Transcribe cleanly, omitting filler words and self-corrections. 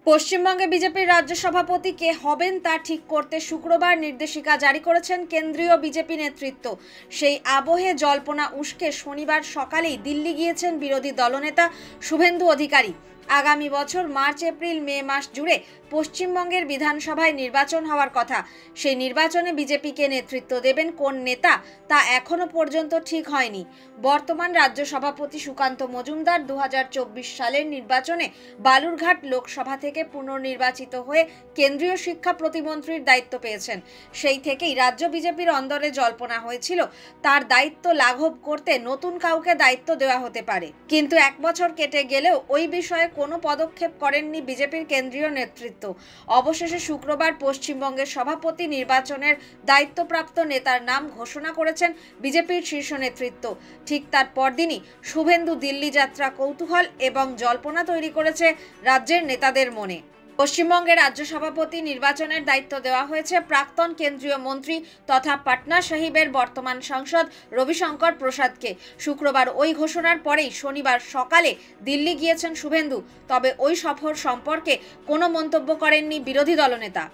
পশ্চিমবঙ্গে বিজেপির রাজ্য সভাপতি কে হবেন তা ঠিক করতে শুক্রবার নির্দেশিকা জারি করেছেন কেন্দ্রীয় বিজেপি নেতৃত্ব। সেই আবহে জল্পনা উস্কে শনিবার সকালেই দিল্লি গিয়েছেন বিরোধী দলনেতা শুভেন্দু অধিকারী। আগামী বছর মার্চ এপ্রিল মে মাস জুড়ে পশ্চিমবঙ্গের বিধানসভায় নির্বাচন হওয়ার কথা। সেই নির্বাচনে বিজেপিকে নেতৃত্ব দেবেন কোন নেতা তা এখনো পর্যন্ত ঠিক হয়নি। বর্তমান রাজ্য সভাপতি সুকান্ত মজুমদার 2024 সালের নির্বাচনে বালুরঘাট লোকসভা থেকে পুনর্নির্বাচিত হয়ে কেন্দ্রীয় শিক্ষা প্রতিমন্ত্রীর দায়িত্ব পেয়েছেন। সেই থেকেই রাজ্য বিজেপির অন্দরে জল্পনা হয়েছিল তার দায়িত্ব লাঘব করতে নতুন কাউকে দায়িত্ব দেওয়া হতে পারে, কিন্তু এক বছর কেটে গেলেও ওই বিষয়ে কোনো পদক্ষেপ করেননি বিজেপির কেন্দ্রীয় নেতৃত্ব। অবশেষে শুক্রবার পশ্চিমবঙ্গের সভাপতি নির্বাচনের দায়িত্বপ্রাপ্ত নেতার নাম ঘোষণা করেছেন বিজেপির শীর্ষ নেতৃত্ব। ঠিক তার পরদিনই শুভেন্দু দিল্লি যাত্রা কৌতূহল এবং জল্পনা তৈরি করেছে রাজ্যের নেতাদের মনে। পশ্চিমবঙ্গের রাজ্য সভাপতি নির্বাচনের দায়িত্ব দেওয়া হয়েছে প্রাক্তন কেন্দ্রীয় মন্ত্রী তথা পাটনা সাহিবের বর্তমান সাংসদ রবিশঙ্কর প্রসাদকে। শুক্রবার ওই ঘোষণার পরেই শনিবার সকালে দিল্লি গিয়েছেন শুভেন্দু। তবে ওই সফর সম্পর্কে কোনো মন্তব্য করেননি বিরোধী দলনেতা।